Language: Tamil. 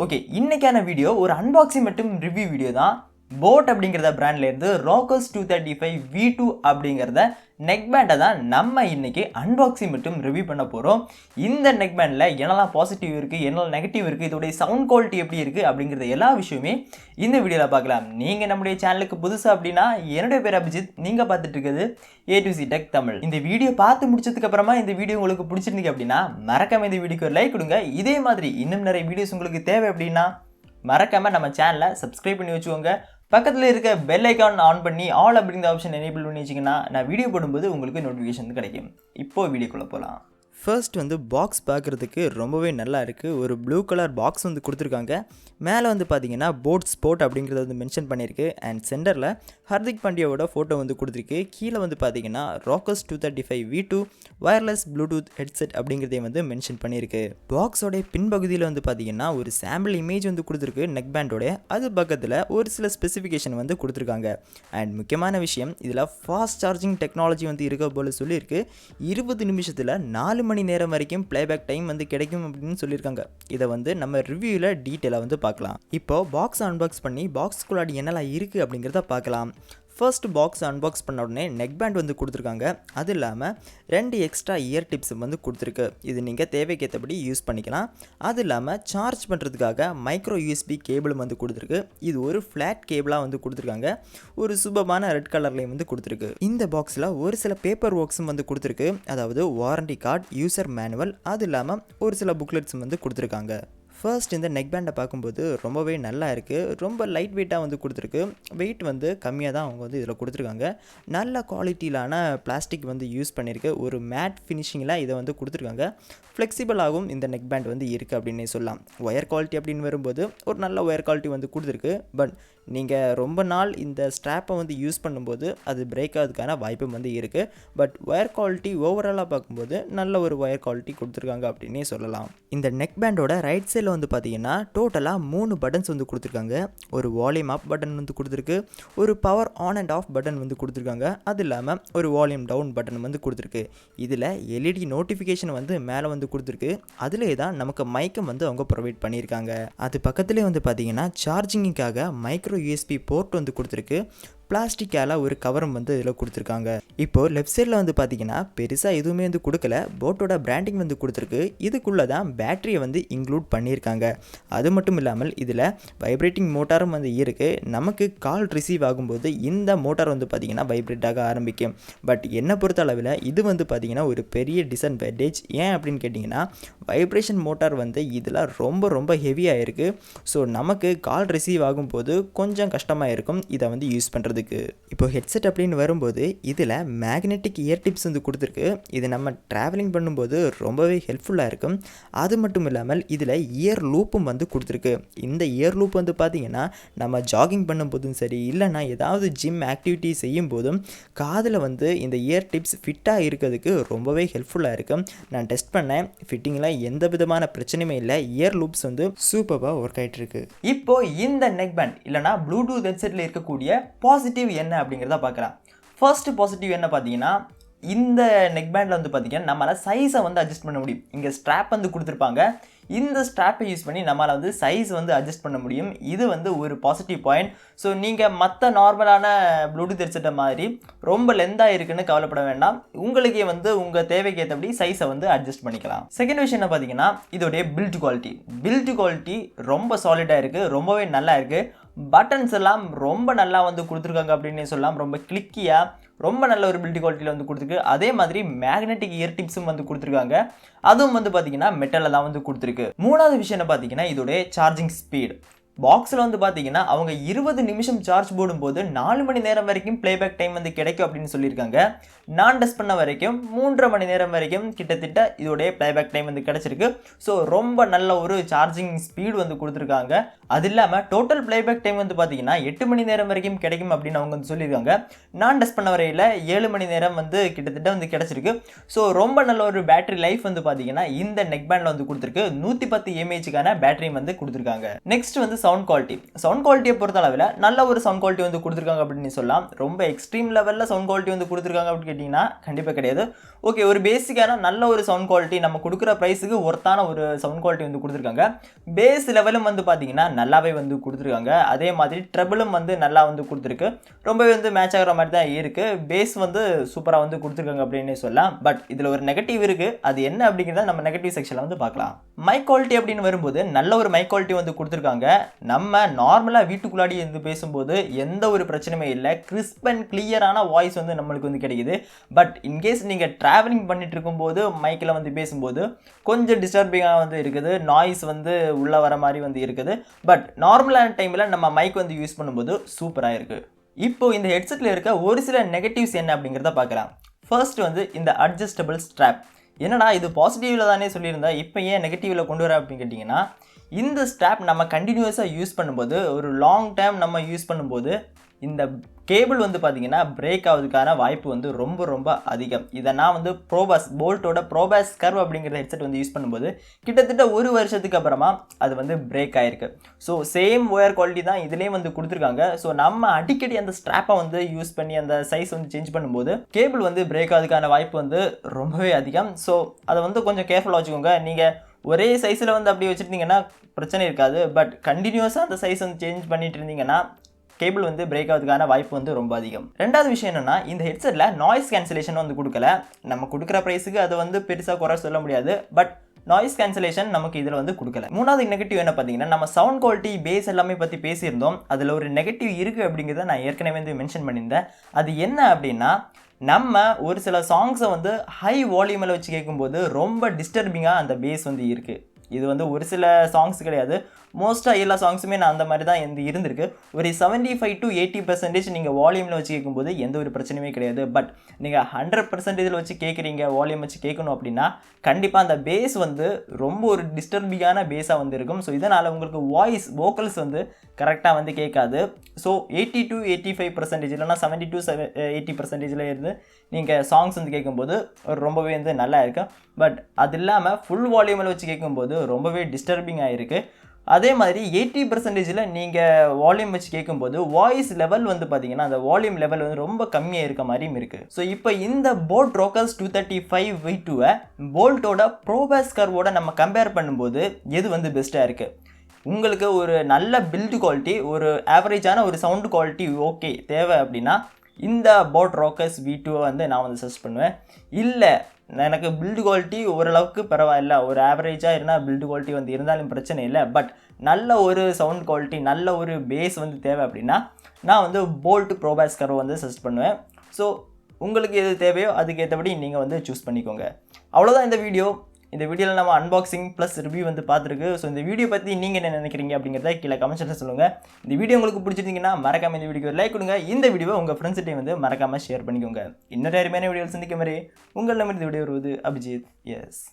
ஓகே, இன்னைக்கான வீடியோ ஒரு அன்பாக்சிங் மற்றும் ரிவ்யூ வீடியோ தான். போட் அப்படிங்கிறத பிராண்ட்ல இருந்து Rockerz 235v2 அப்படிங்கிறத நெக் பேண்டை தான் நம்ம இன்னைக்கு அன்பாக்சிங் மற்றும் ரிவ்யூ பண்ண போகிறோம். இந்த நெக் பேண்டில் என்னெல்லாம் பாசிட்டிவ் இருக்குது, என்னெல்லாம் நெகட்டிவ் இருக்குது, இதோடைய சவுண்ட் குவாலிட்டி எப்படி இருக்குது அப்படிங்கிறது எல்லா விஷயமே இந்த வீடியோவில் பார்க்கலாம். நீங்கள் நம்முடைய சேனலுக்கு புதுசாக அப்படின்னா என்னுடைய பேர் அபிஜித், நீங்கள் பார்த்துட்டு இருக்கிறது A to Z Tech Tamil. இந்த வீடியோ பார்த்து முடிச்சதுக்கு அப்புறமா இந்த வீடியோ உங்களுக்கு பிடிச்சிருந்தீங்க அப்படின்னா மறக்காம இந்த வீடியோக்கு ஒரு லைக் கொடுங்க. இதே மாதிரி இன்னும் நிறைய வீடியோஸ் உங்களுக்கு தேவை அப்படின்னா மறக்காம நம்ம சேனலை சப்ஸ்கிரைப் பண்ணி வச்சுக்கோங்க. பக்கத்தில் இருக்க பெல் ஐக்கான் ஆன் பண்ணி ஆல் அப்படிங்கிற ஆப்ஷன் எனேபிள் பண்ணி வச்சிங்கன்னா நான் வீடியோ போடும்போது உங்களுக்கு நோட்டிஃபிகேஷன் கிடைக்கும். இப்போ வீடியோக்குள்ளே போகலாம். ஃபர்ஸ்ட் பாக்ஸ் பார்க்குறதுக்கு ரொம்பவே நல்லா இருக்குது. ஒரு ப்ளூ கலர் பாக்ஸ் கொடுத்துருக்காங்க. மேலே பார்த்தீங்கன்னா போட் ஸ்போர்ட் அப்படிங்கிறத மென்ஷன் பண்ணியிருக்கு. அண்ட் சென்டரில் ஹர்திக் பாண்டியாவோட ஃபோட்டோ கொடுத்துருக்கு. கீழே பார்த்தீங்கன்னா Rockerz 235v2 wireless Bluetooth headset அப்படிங்கிறதையும் மென்ஷன் பண்ணியிருக்கு. பாக்ஸோடைய பின்பகுதியில் பார்த்தீங்கன்னா ஒரு சாம்பிள் இமேஜ் கொடுத்துருக்கு நெக் பேண்டோட. அது பக்கத்தில் ஒரு சில ஸ்பெசிஃபிகேஷன் கொடுத்துருக்காங்க. அண்ட் முக்கியமான விஷயம், இதில் ஃபாஸ்ட் சார்ஜிங் டெக்னாலஜி இருக்க போல சொல்லியிருக்கு. 20 நிமிஷத்தில் 4 மணி நேரம் வரைக்கும் பிளேபேக் டைம் கிடைக்கும் அப்படின்னு சொல்லியிருக்காங்க. இதை நம்ம ரிவ்யூவில் டீட்டெயிலாக பார்க்கலாம். இப்போ பாக்ஸ் அன்பாக்ஸ் பண்ணி பாக்ஸ்குள்ளாடி என்னெல்லாம் இருக்குது அப்படிங்கிறத பார்க்கலாம். ஃபர்ஸ்ட் பாக்ஸ் அன்பாக்ஸ் பண்ண உடனே நெக் பேண்ட் கொடுத்துருக்காங்க. அது இல்லாமல் 2 எக்ஸ்ட்ரா இயர் டிப்ஸ் கொடுத்துருக்கு. இது நீங்கள் தேவைக்கேற்றபடி யூஸ் பண்ணிக்கலாம். அது இல்லாமல் சார்ஜ் பண்ணுறதுக்காக மைக்ரோ யூஎஸ்பி கேபிள் கொடுத்துருக்கு. இது ஒரு ஃப்ளாட் கேபிளாக கொடுத்துருக்காங்க. ஒரு சுபமான ரெட் கலர்லேயும் கொடுத்துருக்கு. இந்த பாக்ஸில் ஒரு சில பேப்பர் ஒர்க்ஸும் கொடுத்துருக்கு. அதாவது வாரண்டி கார்டு, யூசர் மேனுவல், அது இல்லாமல் ஒரு சில புக்லெட்ஸும் கொடுத்துருக்காங்க. ஃபர்ஸ்ட் இந்த நெக் பேண்டை பார்க்கும்போது ரொம்பவே நல்லா இருக்குது. ரொம்ப லைட் வெயிட்டாக கொடுத்துருக்கு. வெயிட் கம்மியாக தான் அவங்க இதில் கொடுத்துருக்காங்க. நல்ல குவாலிட்டியிலான பிளாஸ்டிக் யூஸ் பண்ணியிருக்கு. ஒரு மேட் ஃபினிஷிங்கில் இதை கொடுத்துருக்காங்க. ஃப்ளெக்சிபிளாகவும் இந்த நெக் பேண்ட் இருக்குது அப்படின்னே சொல்லலாம். ஒயர் குவாலிட்டி அப்படின்னு வரும்போது ஒரு நல்ல ஒயர் குவாலிட்டி கொடுத்துருக்கு. பட் நீங்கள் ரொம்ப நாள் இந்த ஸ்ட்ராப்பை யூஸ் பண்ணும்போது அது பிரேக் ஆகிறதுக்கான வாய்ப்பும் இருக்குது. பட் ஒயர் குவாலிட்டி ஓவராலாக பார்க்கும்போது நல்ல ஒரு ஒயர் குவாலிட்டி கொடுத்துருக்காங்க அப்படின்னே சொல்லலாம். இந்த நெக் பேண்டோட ரைட் சைடில் பார்த்தீங்கன்னா டோட்டலாக 3 பட்டன்ஸ் கொடுத்துருக்காங்க. ஒரு வால்யூம் அப் பட்டன் கொடுத்துருக்கு. ஒரு power on and off button கொடுத்துருக்காங்க. அது இல்லாமல் ஒரு வால்யூம் டவுன் பட்டன் கொடுத்துருக்கு. இதில் எல்இடி நோட்டிஃபிகேஷன் மேலே கொடுத்துருக்கு. அதிலே தான் நமக்கு மைக்கம் அவங்க ப்ரொவைட் பண்ணியிருக்காங்க. அது பக்கத்துலேயே பார்த்தீங்கன்னா சார்ஜிங்காக மைக்ரோ யூஎஸ்பி போர்ட் கொடுத்துருக்கு. பிளாஸ்டிக்கால ஒரு கவரும் இதில் கொடுத்துருக்காங்க. இப்போது லெஃப்ட் சைடில் பார்த்தீங்கன்னா பெருசாக எதுவுமே கொடுக்கல. போட்டோட பிராண்டிங் கொடுத்துருக்கு. இதுக்குள்ளே தான் பேட்டரியை இன்க்ளூட் பண்ணியிருக்காங்க. அது மட்டும் இல்லாமல் இதில் வைப்ரேட்டிங் மோட்டாரும் இருக்குது. நமக்கு கால் ரிசீவ் ஆகும்போது இந்த மோட்டார் பார்த்தீங்கன்னா வைப்ரேட் ஆக ஆரம்பிக்கும். பட் என்னை பொறுத்த அளவில் இது பார்த்தீங்கன்னா ஒரு பெரிய டிஸ்அட்வான்டேஜ். ஏன் அப்படின்னு கேட்டிங்கன்னா வைப்ரேஷன் மோட்டார் இதில் ரொம்ப ரொம்ப ஹெவியாக இருக்குது. ஸோ நமக்கு கால் ரிசீவ் ஆகும்போது கொஞ்சம் கஷ்டமாக இருக்கும் இதை யூஸ் பண்ணுறது. இப்போ ஹெட்செட் அப்படின்னு வரும்போது இதில் மேக்னெட்டிக் இயர் டிப்ஸ் கொடுத்துருக்கு. இது நம்ம ட்ராவலிங் பண்ணும்போது ரொம்பவே ஹெல்ப்ஃபுல்லாக இருக்கும். அது மட்டும் இல்லாமல் இதில் இயர் லூப்பும் கொடுத்துருக்கு. இந்த இயர் லூப் பார்த்தீங்கன்னா நம்ம ஜாகிங் பண்ணும்போதும் சரி, இல்லைனா ஏதாவது ஜிம் ஆக்டிவிட்டி செய்யும் போதும் காதில் இந்த இயர் டிப்ஸ் ஃபிட்டாக இருக்கிறதுக்கு ரொம்பவே ஹெல்ப்ஃபுல்லாக இருக்கும். நான் டெஸ்ட் பண்ணேன். ஃபிட்டிங்கில் எந்த விதமான பிரச்சனையுமே இல்லை. இயர் லூப்ஸ் சூப்பராக ஒர்க் ஆகிட்டு இருக்கு. இப்போ இந்த நெக் பேண்ட் இல்லைனா ப்ளூடூத் ஹெட்செட்டில் இருக்கக்கூடிய பாசிட்டிவ் என்ன அப்படிங்கிறத பார்க்கலாம். ஃபர்ஸ்ட் பாசிட்டிவ் என்ன பார்த்தீங்கன்னா, இந்த நெக் பேண்டில் பார்த்தீங்கன்னா நம்மளால் சைஸை அட்ஜஸ்ட் பண்ண முடியும். இங்கே ஸ்ட்ராப் கொடுத்துருப்பாங்க. இந்த ஸ்ட்ராப்பை யூஸ் பண்ணி நம்மளால் சைஸ் அட்ஜஸ்ட் பண்ண முடியும். இது ஒரு பாசிட்டிவ் பாயிண்ட். ஸோ நீங்கள் மற்ற நார்மலான ப்ளூடூத் ஹெட்செட்டை மாதிரி ரொம்ப லென்த்தாக இருக்குன்னு கவலைப்பட வேண்டாம். உங்களுக்கே உங்கள் தேவைக்கு ஏற்றபடி சைஸை அட்ஜஸ்ட் பண்ணிக்கலாம். செகண்ட் விஷயம் என்ன பார்த்தீங்கன்னா, இதோடைய பில்ட் குவாலிட்டி ரொம்ப சாலிடாக இருக்குது. ரொம்பவே நல்லா இருக்குது. பட்டன்ஸ் எல்லாம் ரொம்ப நல்லா கொடுத்துருக்காங்க அப்படின்னு சொல்லலாம். ரொம்ப கிளிக்கியாக ரொம்ப நல்ல ஒரு பில்ட் குவாலிட்டியில் கொடுத்துருக்கு. அதே மாதிரி மேக்னெட்டிக் இயர் டிப்ஸும் கொடுத்துருக்காங்க. அதுவும் பார்த்தீங்கன்னா மெட்டலில் தான் கொடுத்துருக்கு. மூணாவது விஷயம் என்ன பார்த்தீங்கன்னா, இதோடைய சார்ஜிங் ஸ்பீட். பாக்ஸில் பார்த்தீங்கன்னா அவங்க 20 நிமிஷம் சார்ஜ் போடும்போது 4 மணி நேரம் வரைக்கும் பிளேபேக் டைம் கிடைக்கும் அப்படின்னு சொல்லியிருக்காங்க. நான் டெஸ்ட் பண்ண வரைக்கும் 3.5 மணி நேரம் வரைக்கும் கிட்டத்தட்ட இதோடைய பிளேபேக் டைம் கிடைச்சிருக்கு. ஸோ ரொம்ப நல்ல ஒரு சார்ஜிங் ஸ்பீடு கொடுத்துருக்காங்க. அது இல்லாமல் டோட்டல் பிளேபேக் டைம் பார்த்தீங்கன்னா 8 மணி நேரம் வரைக்கும் கிடைக்கும் அப்படின்னு அவங்க சொல்லியிருக்காங்க. நான் டெஸ்ட் பண்ண வரையில் 7 மணி நேரம் கிட்டத்தட்ட கிடைச்சிருக்கு. ஸோ ரொம்ப நல்ல ஒரு பேட்டரி லைஃப் பார்த்தீங்கன்னா இந்த நெக் பேண்டில் கொடுத்துருக்கு. 110 mAhக்கான பேட்டரி கொடுத்துருக்காங்க. நெக்ஸ்ட் சவுண்ட் குவாலிட்டியை பொறுத்த அளவில் நல்ல ஒரு சவுண்ட் குவாலிட்டி வந்து கொடுத்துருக்காங்க அப்படின்னு சொல்லலாம். ரொம்ப எக்ஸ்ட்ரீம் லெவலில் சவுண்ட் குவாலிட்டி வந்து கொடுத்துருக்காங்க அப்படின்னு கேட்டிங்கன்னா கண்டிப்பாக கிடையாது. ஓகே, ஒரு பேசிக்கான நல்ல ஒரு சவுண்ட் குவாலிட்டி நம்ம கொடுக்குற ப்ரைஸுக்கு ஒர்த்தான ஒரு சவுண்ட் குவாலிட்டி வந்து கொடுத்துருக்காங்க. பேஸ் லெவலும் வந்து பார்த்தீங்கன்னா நல்லாவே வந்து கொடுத்துருக்காங்க. அதே மாதிரி ட்ரபிளும் வந்து நல்லா வந்து கொடுத்துருக்கு. ரொம்பவே வந்து மேட்ச் ஆகிற மாதிரி தான் இருக்குது. பேஸ் வந்து சூப்பராக வந்து கொடுத்துருக்காங்க அப்படின்னு சொல்லலாம். பட் இதில் ஒரு நெகட்டிவ் இருக்குது. அது என்ன அப்படிங்கிறத நம்ம நெகட்டிவ் செக்ஷனில் வந்து பார்க்கலாம். மைக் குவாலிட்டி அப்படின்னு வரும்போது நல்ல ஒரு மைக் குவாலிட்டி வந்து கொடுத்துருக்காங்க. நம்ம நார்மலாக வீட்டுக்குள்ளாடி வந்து பேசும்போது எந்த ஒரு பிரச்சனையுமே இல்லை. கிறிஸ்ப் அண்ட் கிளியரான வாய்ஸ் வந்து நம்மளுக்கு வந்து கிடைக்குது. பட் இன்கேஸ் நீங்கள் ட்ராவலிங் பண்ணிட்டு இருக்கும்போது மைக்கில் வந்து பேசும்போது கொஞ்சம் டிஸ்டர்பிங்காக வந்து இருக்குது. நாய்ஸ் வந்து உள்ளே வர மாதிரி வந்து இருக்குது. பட் நார்மலான டைமில் நம்ம மைக் வந்து யூஸ் பண்ணும்போது சூப்பராக இருக்குது. இப்போ இந்த ஹெட்செட்டில் இருக்க ஒரு சில நெகட்டிவ்ஸ் என்ன அப்படிங்கிறத பார்க்கலாம். ஃபர்ஸ்ட் வந்து இந்த அட்ஜஸ்டபிள் ஸ்ட்ராப். என்னடா இது பாசிட்டிவில் தானே சொல்லியிருந்தா இப்போ ஏன் நெகட்டிவில் கொண்டு வர அப்படின்னு கேட்டிங்கன்னா, இந்த ஸ்ட்ராப் நம்ம கண்டினியூஸாக யூஸ் பண்ணும்போது ஒரு லாங் டைம் நம்ம யூஸ் பண்ணும்போது இந்த கேபிள் வந்து பார்த்திங்கன்னா பிரேக் ஆகுதுக்கான வாய்ப்பு வந்து ரொம்ப அதிகம். இதை நான் வந்து போல்ட்டோட ப்ரோபாஸ் கர்வ் அப்படிங்கிற ஹெட்செட் வந்து யூஸ் பண்ணும்போது கிட்டத்தட்ட ஒரு வருஷத்துக்கு அப்புறமா அது வந்து பிரேக் ஆகிருக்கு. ஸோ சேம் ஒயர் குவாலிட்டி தான் இதுலேயும் வந்து கொடுத்துருக்காங்க. ஸோ நம்ம அடிக்கடி அந்த ஸ்ட்ராப்பை வந்து யூஸ் பண்ணி அந்த சைஸ் வந்து சேஞ்ச் பண்ணும்போது கேபிள் வந்து பிரேக் ஆகுதுக்கான வாய்ப்பு வந்து ரொம்பவே அதிகம். ஸோ அதை வந்து கொஞ்சம் கேர்ஃபுல்லாக வச்சுக்கோங்க. நீங்கள் ஒரே சைஸில் வந்து அப்படி வச்சுருந்தீங்கன்னா பிரச்சனை இருக்காது. பட் கண்டினியூஸாக அந்த சைஸ் வந்து சேஞ்ச் பண்ணிட்டு இருந்தீங்கன்னா கேபிள் வந்து பிரேக் ஆகிறதுக்கான வாய்ப்பு வந்து ரொம்ப அதிகம். ரெண்டாவது விஷயம் என்னன்னா, இந்த ஹெட்செட்டில் நாய்ஸ் கேன்சலேஷன் வந்து கொடுக்கல. நம்ம கொடுக்குற ப்ரைஸுக்கு அதை வந்து பெருசாக குறை சொல்ல முடியாது. பட் நாய்ஸ் கேன்சலேஷன் நமக்கு இதில் வந்து கொடுக்கல. மூணாவது நெகட்டிவ் என்ன பார்த்தீங்கன்னா, நம்ம சவுண்ட் குவாலிட்டி பேஸ் எல்லாமே பற்றி பேசியிருந்தோம். அதில் ஒரு நெகட்டிவ் இருக்குது அப்படிங்கிறத நான் ஏற்கனவே வந்து மென்ஷன் பண்ணியிருந்தேன். அது என்ன அப்படின்னா, நம்ம ஒரு சில சாங்ஸை வந்து ஹை வால்யூமில் வச்சு கேட்கும்போது ரொம்ப டிஸ்டர்பிங்காக அந்த பேஸ் வந்து இருக்குது. இது வந்து ஒரு சில சாங்ஸ் கிடையாது, மோஸ்ட்டாக எல்லா சாங்ஸுமே நான் அந்த மாதிரி தான் இருந்திருக்கு. ஒரு 75 to 80% நீங்கள் வால்யூமில் வச்சு கேட்கும்போது எந்த ஒரு பிரச்சனையுமே கிடையாது. பட் நீங்கள் 100% வச்சு கேட்குறீங்க, வால்யூம் வச்சு கேட்கணும் அப்படின்னா கண்டிப்பாக அந்த பேஸ் வந்து ரொம்ப ஒரு டிஸ்டர்பிங்கான பேஸாக வந்து இருக்கும். ஸோ இதனால் உங்களுக்கு வோக்கல்ஸ் வந்து கரெக்டாக வந்து கேட்காது. ஸோ 80 to 85% இல்லைனா 70 to 80% இருந்து நீங்கள் சாங்ஸ் வந்து கேட்கும்போது ரொம்பவே வந்து நல்லா இருக்கும். பட் அது இல்லாமல் ஃபுல் வால்யூமில் வச்சு கேட்கும்போது ரொம்பவே டிஸ்டர்பிங்காக இருக்குது. அதே மாதிரி 80% நீங்கள் வால்யூம் வச்சு கேட்கும்போது வாய்ஸ் லெவல் வந்து பார்த்தீங்கன்னா அந்த வால்யூம் லெவல் வந்து ரொம்ப கம்மியாக இருக்க மாதிரியும் இருக்குது. ஸோ இப்போ இந்த போட் ராக்கர்ஸ் 235v2 போல்ட்டோட ப்ரோபாஸ் கர்வோட நம்ம கம்பேர் பண்ணும்போது எது வந்து பெஸ்ட்டாக இருக்குது? உங்களுக்கு ஒரு நல்ல பில்டு குவாலிட்டி, ஒரு ஆவரேஜான ஒரு சவுண்டு குவாலிட்டி ஓகே தேவை அப்படின்னா இந்த போட் ராக்கர்ஸ் v2 வந்து நான் வந்து சஜஸ்ட் பண்ணுவேன். இல்லை எனக்கு பில்டு குவாலிட்டி ஓரளவுக்கு பரவாயில்ல, ஒரு ஆவரேஜாக இருந்தால் பில்டு குவாலிட்டி வந்து இருந்தாலும் பிரச்சனை இல்லை, பட் நல்ல ஒரு சவுண்ட் குவாலிட்டி நல்ல ஒரு பேஸ் வந்து தேவை அப்படின்னா நான் வந்து போல்ட் ப்ரோபாஸ் கர்வ் வந்து சஜஸ்ட் பண்ணுவேன். ஸோ உங்களுக்கு எது தேவையோ அதுக்கேற்றபடி நீங்கள் வந்து சூஸ் பண்ணிக்கோங்க. அவ்வளோதான் இந்த வீடியோ. இந்த வீடியோவில் நம்ம அன்பாக்சிங் ப்ளஸ் ரிவ்யூ வந்து பார்த்துருக்கு. ஸோ இந்த வீடியோ பற்றி நீங்கள் என்ன நினைக்கிறீங்க அப்படிங்கிறத கீழே கமெண்ட்ஸில் சொல்லுங்கள். இந்த வீடியோ உங்களுக்கு பிடிச்சிருந்தீங்கன்னா மறக்காமல் இந்த வீடியோக்கு லைக் கொடுங்க. இந்த வீடியோவை உங்கள் ஃப்ரெண்ட்ஸ்கிட்டையும் வந்து மறக்காமல் ஷேர் பண்ணிக்கோங்க. இன்னொரு அருமையான வீடியோவில் சந்திக்கும் வரை உங்கள் நம்ம இந்த வீடியோ வருவது அபிஜித். எஸ்.